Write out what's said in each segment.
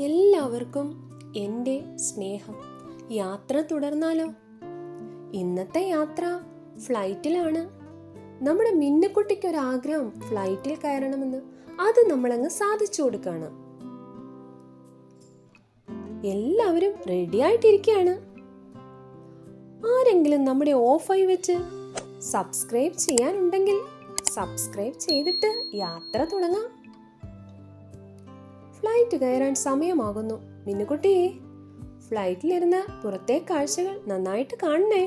എല്ലാവർക്കും എൻ്റെ സ്നേഹം. യാത്ര തുടർന്നാലോ? ഇന്നത്തെ യാത്ര ഫ്ലൈറ്റിലാണ്. നമ്മുടെ മിന്നുക്കുട്ടിക്കൊരാഗ്രഹം ഫ്ലൈറ്റിൽ കയറണമെന്ന്. അത് നമ്മളങ്ങ് സാധിച്ചു കൊടുക്കുകയാണ്. എല്ലാവരും റെഡി ആയിട്ടിരിക്കുകയാണ്. ആരെങ്കിലും നമ്മുടെ ഓഫായി വെച്ച് സബ്സ്ക്രൈബ് ചെയ്യാനുണ്ടെങ്കിൽ സബ്സ്ക്രൈബ് ചെയ്തിട്ട് യാത്ര തുടങ്ങാം. ഫ്ലൈറ്റ് കയറാൻ സമയമാകുന്നു. മിന്നുകുട്ടി, ഫ്ലൈറ്റിലിരുന്ന് പുറത്തെ കാഴ്ചകൾ നന്നായിട്ട് കാണണേ.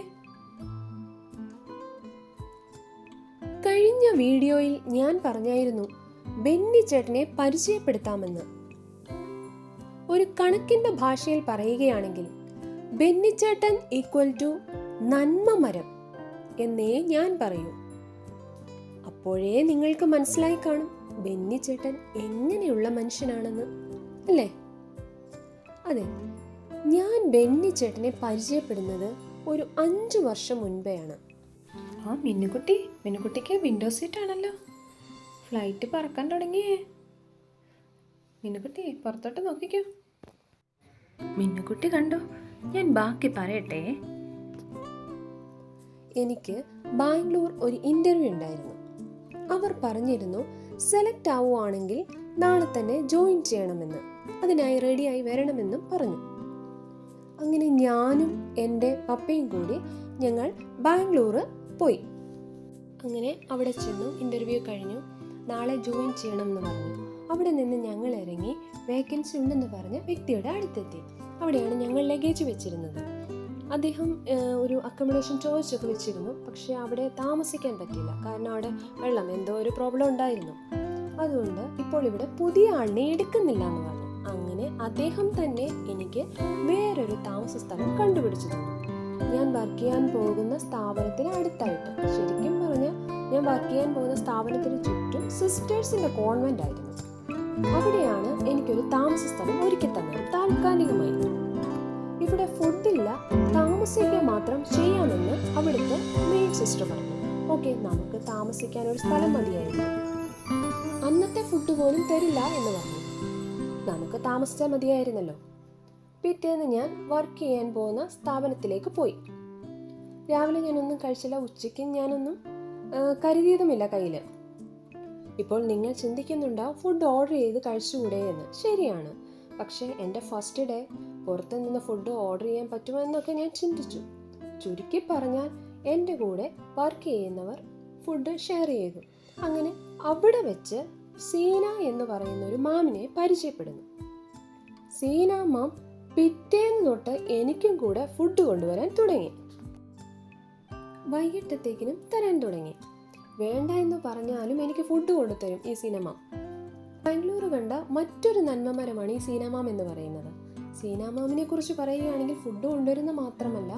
കഴിഞ്ഞ വീഡിയോയിൽ ഞാൻ പറഞ്ഞായിരുന്നു ബെന്നി ചേട്ടനെ പരിചയപ്പെടുത്താമെന്ന്. ഒരു കണക്കിന്റെ ഭാഷയിൽ പറയുകയാണെങ്കിൽ ബെന്നി ചേട്ടൻ ഈക്വൽ ടു നന്മ മരം എന്നേ ഞാൻ പറയൂ. അപ്പോഴേ നിങ്ങൾക്ക് മനസ്സിലായി കാണും ബെന്നി ചേട്ടൻ എങ്ങനെയുള്ള മനുഷ്യനാണെന്ന്, അല്ലേ? അതെ, ഞാൻ ബെന്നി ചേട്ടനെ പരിചയപ്പെടുന്നത് ഒരു 5 വർഷം മുൻപെയാണ്. ആ മിന്നുകുട്ടിക്ക് വിൻഡോ സീറ്റ് ആണല്ലോ. ഫ്ലൈറ്റ് പറക്കാൻ തുടങ്ങിയേ. മിന്നുകുട്ടി പുറത്തോട്ട് നോക്കിക്കോ. മിന്നുകുട്ടി കണ്ടോ? ഞാൻ ബാക്കി പറയട്ടെ. എനിക്ക് ബാംഗ്ലൂർ ഒരു ഇന്റർവ്യൂ ഉണ്ടായിരുന്നു. അവർ പറഞ്ഞിരുന്നു സെലക്ട് ആവുകയാണെങ്കിൽ നാളെ തന്നെ ജോയിൻ ചെയ്യണമെന്ന്, അതിനായി റെഡിയായി വരണമെന്നും പറഞ്ഞു. അങ്ങനെ ഞാനും എൻ്റെ പപ്പയും കൂടി ഞങ്ങൾ ബാംഗ്ലൂർ പോയി. അങ്ങനെ അവിടെ ചെന്നു, ഇൻ്റർവ്യൂ കഴിഞ്ഞു, നാളെ ജോയിൻ ചെയ്യണമെന്ന് പറഞ്ഞു. അവിടെ നിന്ന് ഞങ്ങൾ ഇറങ്ങി വേക്കൻസി ഉണ്ടെന്ന് പറഞ്ഞ വ്യക്തിയുടെ അടുത്തെത്തി. അവിടെയാണ് ഞങ്ങൾ ലഗേജ് വെച്ചിരുന്നത്. അദ്ദേഹം ഒരു അക്കോമഡേഷൻ ചോദിച്ചൊക്കെ വെച്ചിരുന്നു. പക്ഷേ അവിടെ താമസിക്കാൻ പറ്റിയില്ല, കാരണം അവിടെ വെള്ളം എന്തോ ഒരു പ്രോബ്ലം ഉണ്ടായിരുന്നു. അതുകൊണ്ട് ഇപ്പോൾ ഇവിടെ പുതിയ ആളിനെ എടുക്കുന്നില്ല എന്ന് പറഞ്ഞു. അങ്ങനെ അദ്ദേഹം തന്നെ എനിക്ക് വേറൊരു താമസ സ്ഥലം കണ്ടുപിടിച്ചു തന്നു. ഞാൻ വർക്ക് ചെയ്യാൻ പോകുന്ന സ്ഥാപനത്തിന് അടുത്തായിട്ട്. ശരിക്കും പറഞ്ഞാൽ ഞാൻ വർക്ക് ചെയ്യാൻ പോകുന്ന സ്ഥാപനത്തിന് ചുറ്റും സിസ്റ്റേഴ്സിന്റെ കോൺവെന്റ് ആയിരുന്നു. അവിടെയാണ് എനിക്കൊരു താമസ സ്ഥലം ഒരുക്കി തന്നത്, താൽക്കാലികമായി. ഇവിടെ ഫുഡില്ല, താമസിക്കുക മാത്രം ചെയ്യാമെന്ന് അവിടുത്തെ മെയ്ഡ് സിസ്റ്റർ പറഞ്ഞു. ഓക്കെ, നമുക്ക് താമസിക്കാൻ ഒരു സ്ഥലം മതിയായിരുന്നു. അന്നത്തെ ഫുഡ് പോലും തരില്ല എന്ന് പറഞ്ഞു. നമുക്ക് താമസിച്ചാൽ മതിയായിരുന്നല്ലോ. പിറ്റേന്ന് ഞാൻ വർക്ക് ചെയ്യാൻ പോകുന്ന സ്ഥാപനത്തിലേക്ക് പോയി. രാവിലെ ഞാനൊന്നും കഴിച്ചില്ല, ഉച്ചയ്ക്ക് ഞാനൊന്നും കരുതിയതുമില്ല കയ്യിൽ. ഇപ്പോൾ നിങ്ങൾ ചിന്തിക്കുന്നുണ്ടാവും ഫുഡ് ഓർഡർ ചെയ്ത് കഴിച്ചുകൂടെ എന്ന്. ശരിയാണ്, പക്ഷേ എൻ്റെ ഫസ്റ്റ് ഡേ പുറത്തു നിന്ന് ഫുഡ് ഓർഡർ ചെയ്യാൻ പറ്റുമോ എന്നൊക്കെ ഞാൻ ചിന്തിച്ചു. ചുരുക്കി പറഞ്ഞാൽ എൻ്റെ കൂടെ വർക്ക് ചെയ്യുന്നവർ ഫുഡ് ഷെയർ ചെയ്തു. അങ്ങനെ അവിടെ വെച്ച് സീന എന്ന് പറയുന്ന ഒരു മാമിനെ പരിചയപ്പെടുന്നു. സീന മാം പിറ്റേന്ന് തൊട്ട് എനിക്കും കൂടെ ഫുഡ് കൊണ്ടുവരാൻ തുടങ്ങി. വൈകിട്ടത്തേക്കിനും തരാൻ തുടങ്ങി. വേണ്ട എന്ന് പറഞ്ഞാലും എനിക്ക് ഫുഡ് കൊണ്ടുതരും ഈ സീന മാം. ബാംഗ്ലൂർ കണ്ട മറ്റൊരു നന്മമരമാണ് ഈ സീന മാം എന്ന് പറയുന്നത്. സീന മാമിനെ കുറിച്ച് പറയുകയാണെങ്കിൽ ഫുഡ് കൊണ്ടുവരുന്ന മാത്രമല്ല,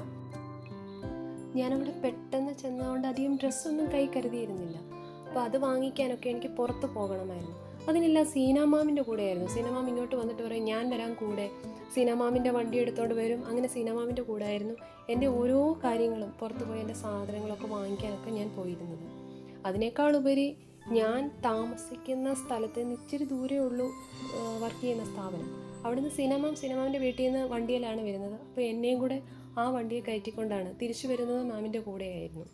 ഞാനവിടെ പെട്ടെന്ന് ചെന്നതുകൊണ്ട് അധികം ഡ്രസ്സൊന്നും കൈ കരുതിയിരുന്നില്ല. അപ്പോൾ അത് വാങ്ങിക്കാനൊക്കെ എനിക്ക് പുറത്ത് പോകണമായിരുന്നു. അതിനെല്ലാം സീന മാമിൻ്റെ കൂടെയായിരുന്നു. സീന മാം ഇങ്ങോട്ട് വന്നിട്ട് പറയും ഞാൻ വരാൻ കൂടെ. സീന മാമിൻ്റെ വണ്ടി എടുത്തോണ്ട് വരും. അങ്ങനെ സീന മാമിൻ്റെ കൂടെ ആയിരുന്നു എൻ്റെ ഓരോ കാര്യങ്ങളും, പുറത്ത് പോയി എൻ്റെ സാധനങ്ങളൊക്കെ വാങ്ങിക്കാനൊക്കെ ഞാൻ പോയിരുന്നത്. അതിനേക്കാളുപരി ഞാൻ താമസിക്കുന്ന സ്ഥലത്ത് നിന്ന് ഇച്ചിരി ദൂരേ ഉള്ളൂ വർക്ക് ചെയ്യുന്ന സ്ഥാപനം. അവിടുന്ന് സിനമാമിൻ്റെ വീട്ടിൽ നിന്ന് വണ്ടിയിലാണ് വരുന്നത്. അപ്പോൾ എന്നെയും കൂടെ ആ വണ്ടിയെ കയറ്റിക്കൊണ്ടാണ് തിരിച്ചു വരുന്നത്. മാമിൻ്റെ കൂടെയായിരുന്നു.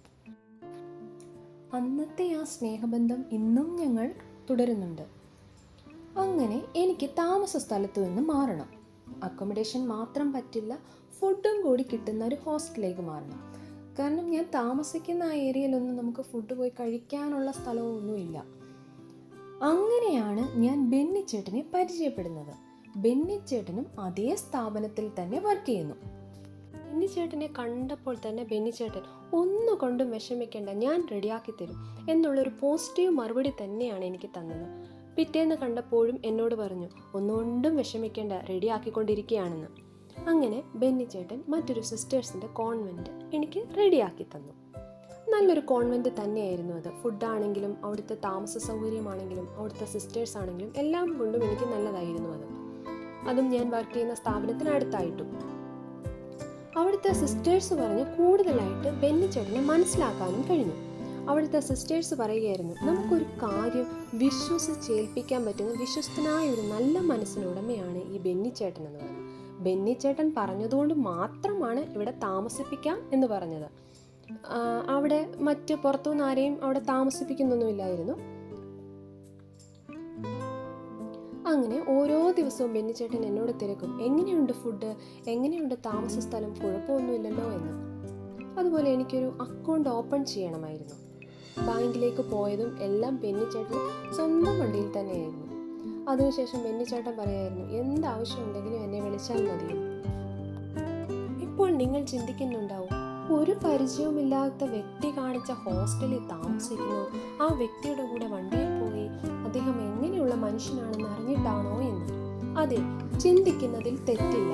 അന്നത്തെ ആ സ്നേഹബന്ധം ഇന്നും ഞങ്ങൾ തുടരുന്നുണ്ട്. അങ്ങനെ എനിക്ക് താമസ സ്ഥലത്തു നിന്ന് മാറണം. അക്കോമഡേഷൻ മാത്രം പറ്റില്ല, ഫുഡും കൂടി കിട്ടുന്ന ഒരു ഹോസ്റ്റലിലേക്ക് മാറണം. കാരണം ഞാൻ താമസിക്കുന്ന ആ ഏരിയയിലൊന്നും നമുക്ക് ഫുഡ് പോയി കഴിക്കാനുള്ള സ്ഥലമൊന്നുമില്ല. അങ്ങനെയാണ് ഞാൻ ബെന്നി ചേട്ടനെ പരിചയപ്പെടുന്നത്. ബെന്നി ചേട്ടനും അതേ സ്ഥാപനത്തിൽ തന്നെ വർക്ക് ചെയ്യുന്നു. ബെന്നി ചേട്ടനെ കണ്ടപ്പോൾ തന്നെ ബെന്നി ചേട്ടൻ ഒന്നുകൊണ്ടും വിഷമിക്കേണ്ട, ഞാൻ റെഡിയാക്കി തരും എന്നുള്ളൊരു പോസിറ്റീവ് മറുപടി തന്നെയാണ് എനിക്ക് തന്നത്. പിറ്റേന്ന് കണ്ടപ്പോഴും എന്നോട് പറഞ്ഞു ഒന്നുകൊണ്ടും വിഷമിക്കേണ്ട, റെഡിയാക്കിക്കൊണ്ടിരിക്കുകയാണെന്ന്. അങ്ങനെ ബെന്നി ചേട്ടൻ മറ്റൊരു സിസ്റ്റേഴ്സിൻ്റെ കോൺവെൻറ്റ് എനിക്ക് റെഡിയാക്കി തന്നു. നല്ലൊരു കോൺവെൻറ്റ് തന്നെയായിരുന്നു അത്. ഫുഡാണെങ്കിലും അവിടുത്തെ താമസ സൗകര്യമാണെങ്കിലും അവിടുത്തെ സിസ്റ്റേഴ്സ് ആണെങ്കിലും എല്ലാം കൊണ്ടും എനിക്ക് നല്ലതായിരുന്നു അത്. അതും ഞാൻ വർക്ക് ചെയ്യുന്ന സ്ഥാപനത്തിനടുത്തായിട്ടും. അവിടുത്തെ സിസ്റ്റേഴ്സ് പറഞ്ഞ് കൂടുതലായിട്ട് ബെന്നി ചേട്ടനെ മനസ്സിലാക്കാനും കഴിഞ്ഞു. അവിടുത്തെ സിസ്റ്റേഴ്സ് പറയുകയായിരുന്നു, നമുക്കൊരു കാര്യം വിശ്വസിച്ചേൽപ്പിക്കാൻ പറ്റുന്ന വിശ്വസ്തനായ ഒരു നല്ല മനസ്സിനുടമയാണ് ഈ ബെന്നിച്ചേട്ടൻ എന്ന് പറയുന്നത്. ബെന്നിച്ചേട്ടൻ പറഞ്ഞതുകൊണ്ട് മാത്രമാണ് ഇവിടെ താമസിപ്പിക്കാം എന്ന് പറഞ്ഞത്. അവിടെ മറ്റ് പുറത്തുനിന്ന് ആരെയും അവിടെ താമസിപ്പിക്കുന്നൊന്നുമില്ലായിരുന്നു. അങ്ങനെ ഓരോ ദിവസവും ബെന്നിച്ചേട്ടൻ എന്നോട് തിരക്കും, എങ്ങനെയുണ്ട് ഫുഡ്, എങ്ങനെയുണ്ട് താമസ സ്ഥലം, കുഴപ്പമൊന്നുമില്ലല്ലോ എന്ന്. അതുപോലെ എനിക്കൊരു അക്കൗണ്ട് ഓപ്പൺ ചെയ്യണമായിരുന്നു. ബാങ്കിലേക്ക് പോയതും എല്ലാം ബെന്നിച്ചേട്ടൻ സ്വന്തം വണ്ടിയിൽ തന്നെയായിരുന്നു. അതിനുശേഷം ബെന്നിച്ചേട്ടൻ പറയായിരുന്നു, എന്താവശ്യമുണ്ടെങ്കിലും എന്നെ വിളിച്ചാൽ മതി. ഇപ്പോൾ നിങ്ങൾ ചിന്തിക്കുന്നുണ്ടാവും, ഒരു പരിചയവുമില്ലാത്ത വ്യക്തി കാണിച്ച ഹോസ്റ്റലിൽ താമസിക്കുന്നു, ആ വ്യക്തിയുടെ കൂടെ വണ്ടിയിൽ പോയി അദ്ദേഹം എങ്ങനെയുള്ള മനുഷ്യനാണെന്ന് അറിഞ്ഞിട്ടാണോ എന്ന്. അതെ, ചിന്തിക്കുന്നതിൽ തെറ്റില്ല.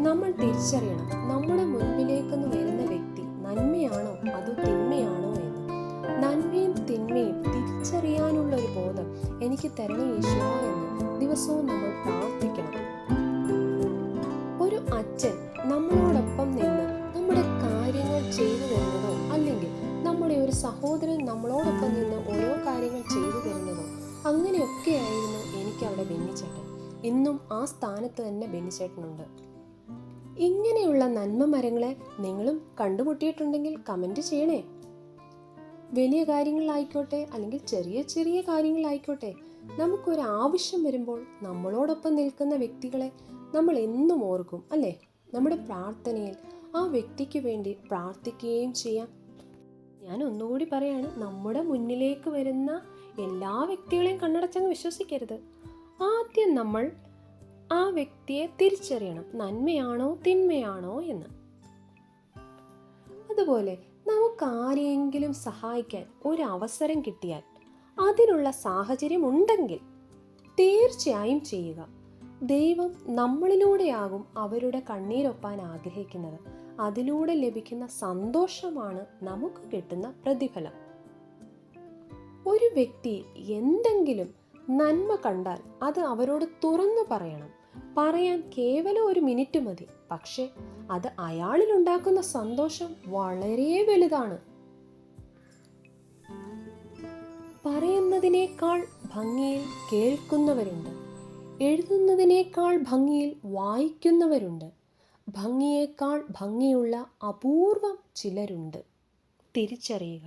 നമ്മൾ തിരിച്ചറിയണം, നമ്മുടെ മുൻപിലേക്കൊന്ന് വരുന്ന വ്യക്തി നന്മയാണോ അതോ തിന്മയാണോ എന്ന്. നന്മയും തിന്മയും തിരിച്ചറിയാനുള്ള ഒരു ബോധം എനിക്ക് തരണേ ഈശ്വരാ എന്ന് ദിവസവും നമ്മൾ പ്രാർത്ഥിക്കണം. ഒരു അച്ഛൻ നമ്മളോടൊപ്പം നിന്ന് നമ്മുടെ കാര്യങ്ങൾ ചെയ്തു തരുന്നതോ, അല്ലെങ്കിൽ നമ്മുടെ ഒരു സഹോദരൻ നമ്മളോടൊപ്പം നിന്ന് ഓരോ കാര്യങ്ങൾ ചെയ്തു തരുന്നതോ, അങ്ങനെയൊക്കെയായിരുന്നു എനിക്ക് അവിടെ ബെന്നിച്ചേട്ടൻ. ഇന്നും ആ സ്ഥാനത്ത് തന്നെ ബെന്നിച്ചേട്ടനുണ്ട്. ഇങ്ങനെയുള്ള നന്മ മരങ്ങളെ നിങ്ങളും കണ്ടുമുട്ടിയിട്ടുണ്ടെങ്കിൽ കമൻറ്റ് ചെയ്യണേ. വലിയ കാര്യങ്ങളായിക്കോട്ടെ അല്ലെങ്കിൽ ചെറിയ ചെറിയ കാര്യങ്ങളായിക്കോട്ടെ, നമുക്കൊരു ആവശ്യം വരുമ്പോൾ നമ്മളോടൊപ്പം നിൽക്കുന്ന വ്യക്തികളെ നമ്മൾ എന്നും ഓർക്കും, അല്ലേ? നമ്മുടെ പ്രാർത്ഥനയിൽ ആ വ്യക്തിക്ക് വേണ്ടി പ്രാർത്ഥിക്കുകയും ചെയ്യാം. ഞാൻ ഒന്നുകൂടി പറയാണ്, നമ്മുടെ മുന്നിലേക്ക് വരുന്ന എല്ലാ വ്യക്തികളെയും കണ്ണടച്ചങ്ങ് വിശ്വസിക്കരുത്. ആദ്യം നമ്മൾ ആ വ്യക്തിയെ തിരിച്ചറിയണം, നന്മയാണോ തിന്മയാണോ എന്ന്. അതുപോലെ നമുക്ക് ആരെയെങ്കിലും സഹായിക്കാൻ ഒരു അവസരം കിട്ടിയാൽ, അതിനുള്ള സാഹചര്യം ഉണ്ടെങ്കിൽ തീർച്ചയായും ചെയ്യുക. ദൈവം നമ്മളിലൂടെയാകും അവരുടെ കണ്ണീരൊപ്പാൻ ആഗ്രഹിക്കുന്നത്. അതിലൂടെ ലഭിക്കുന്ന സന്തോഷമാണ് നമുക്ക് കിട്ടുന്ന പ്രതിഫലം. ഒരു വ്യക്തി എന്തെങ്കിലും നന്മ കണ്ടാൽ അത് അവരോട് തുറന്നു പറയണം. പറയാൻ കേവലം ഒരു മിനിറ്റ് മതി, പക്ഷെ അത് അയാളിൽ ഉണ്ടാക്കുന്ന സന്തോഷം വളരെ വലുതാണ്. പറയുന്നതിനേക്കാൾ ഭംഗിയിൽ കേൾക്കുന്നവരുണ്ട്, എഴുതുന്നതിനേക്കാൾ ഭംഗിയിൽ വായിക്കുന്നവരുണ്ട്, ഭംഗിയേക്കാൾ ഭംഗിയുള്ള അപൂർവം ചിലരുണ്ട്. തിരിച്ചറിയുക.